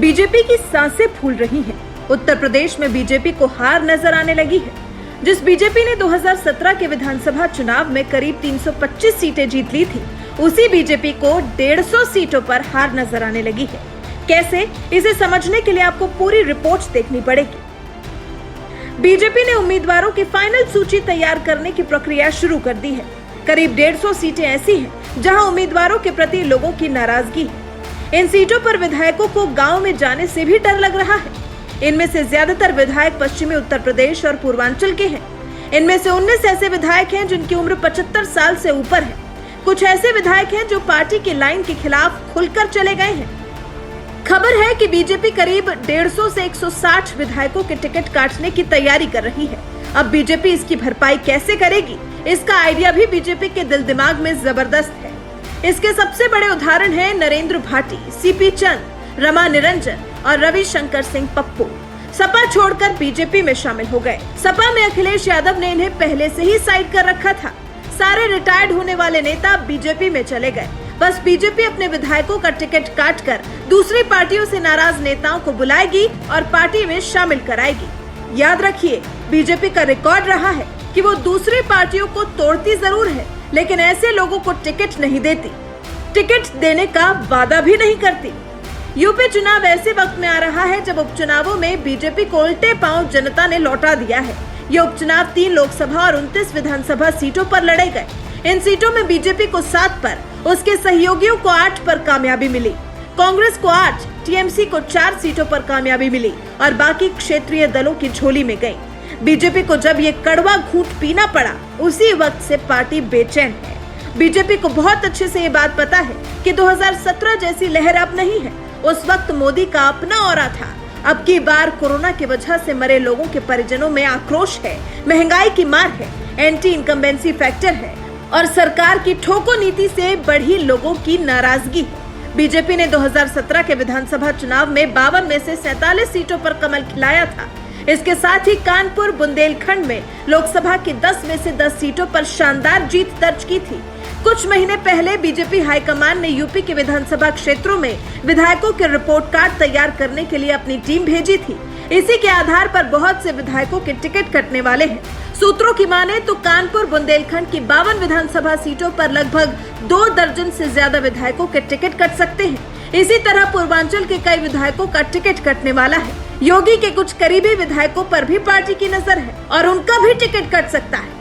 BJP की सांसें फूल रही हैं। उत्तर प्रदेश में बीजेपी को हार नजर आने लगी है। जिस बीजेपी ने 2017 के विधानसभा चुनाव में करीब 325 सीटें जीत ली थी, उसी बीजेपी को 150 सीटों पर हार नजर आने लगी है। कैसे, इसे समझने के लिए आपको पूरी रिपोर्ट देखनी पड़ेगी। बीजेपी ने उम्मीदवारों की फाइनल सूची तैयार करने की प्रक्रिया शुरू कर दी है। करीब 150 सीटें ऐसी हैं जहां उम्मीदवारों के प्रति लोगों की नाराजगी है। इन सीटों पर विधायकों को गांव में जाने से भी डर लग रहा है। इनमें से ज्यादातर विधायक पश्चिमी उत्तर प्रदेश और पूर्वांचल के हैं। इनमें से 19 ऐसे विधायक हैं जिनकी उम्र 75 साल से ऊपर है। कुछ ऐसे विधायक हैं जो पार्टी की लाइन के खिलाफ खुलकर चले गए हैं। खबर है कि बीजेपी करीब 150 से 160 विधायकों के टिकट काटने की तैयारी कर रही है। अब बीजेपी इसकी भरपाई कैसे करेगी, इसका आइडिया भी बीजेपी के दिल दिमाग में जबरदस्त है। इसके सबसे बड़े उदाहरण हैं नरेंद्र भाटी, सीपी चंद, रमा निरंजन और रविशंकर सिंह पप्पू। सपा छोड़कर बीजेपी में शामिल हो गए। सपा में अखिलेश यादव ने इन्हें पहले से ही साइड कर रखा था। सारे रिटायर्ड होने वाले नेता बीजेपी में चले गए। बस बीजेपी अपने विधायकों का टिकट काटकर दूसरी पार्टियों से नाराज नेताओं को बुलाएगी और पार्टी में शामिल कराएगी। याद रखिए, बीजेपी का रिकॉर्ड रहा है कि वो दूसरी पार्टियों को तोड़ती जरूर है, लेकिन ऐसे लोगों को टिकट नहीं देती, टिकट देने का वादा भी नहीं करती। यूपी चुनाव ऐसे वक्त में आ रहा है जब उपचुनावों में बीजेपी को उल्टे पांव जनता ने लौटा दिया है। ये उपचुनाव 3 लोकसभा और 29 विधानसभा सीटों पर लड़े गए। इन सीटों में बीजेपी को 7 पर, उसके सहयोगियों को 8 पर कामयाबी मिली। कांग्रेस को 8, टीएमसी को 4 सीटों पर कामयाबी मिली और बाकी क्षेत्रीय दलों की झोली में गई। बीजेपी को जब ये कड़वा घूंट पीना पड़ा, उसी वक्त से पार्टी बेचैन है। बीजेपी को बहुत अच्छे से ये बात पता है कि 2017 जैसी लहर अब नहीं है। उस वक्त मोदी का अपना ऑरा था। अब की बार कोरोना की वजह से मरे लोगों के परिजनों में आक्रोश है, महंगाई की मार है, एंटी इनकम्बेंसी फैक्टर है और सरकार की ठोको नीति से बढ़ी लोगों की नाराजगी है। बीजेपी ने 2017 के विधानसभा चुनाव में 52 में से 47 सीटों पर कमल खिलाया था। इसके साथ ही कानपुर, बुंदेलखंड में लोकसभा की 10 में से 10 सीटों पर शानदार जीत दर्ज की थी। कुछ महीने पहले बीजेपी हाईकमान ने यूपी के विधानसभा क्षेत्रों में विधायकों के रिपोर्ट कार्ड तैयार करने के लिए अपनी टीम भेजी थी। इसी के आधार पर बहुत से विधायकों के टिकट कटने वाले हैं। सूत्रों की माने तो कानपुर, बुंदेलखंड की 52 विधानसभा सीटों पर लगभग 2 दर्जन से ज्यादा विधायकों के टिकट कट सकते हैं। इसी तरह पूर्वांचल के कई विधायकों का टिकट कटने वाला है। योगी के कुछ करीबी विधायकों पर भी पार्टी की नजर है और उनका भी टिकट कट सकता है।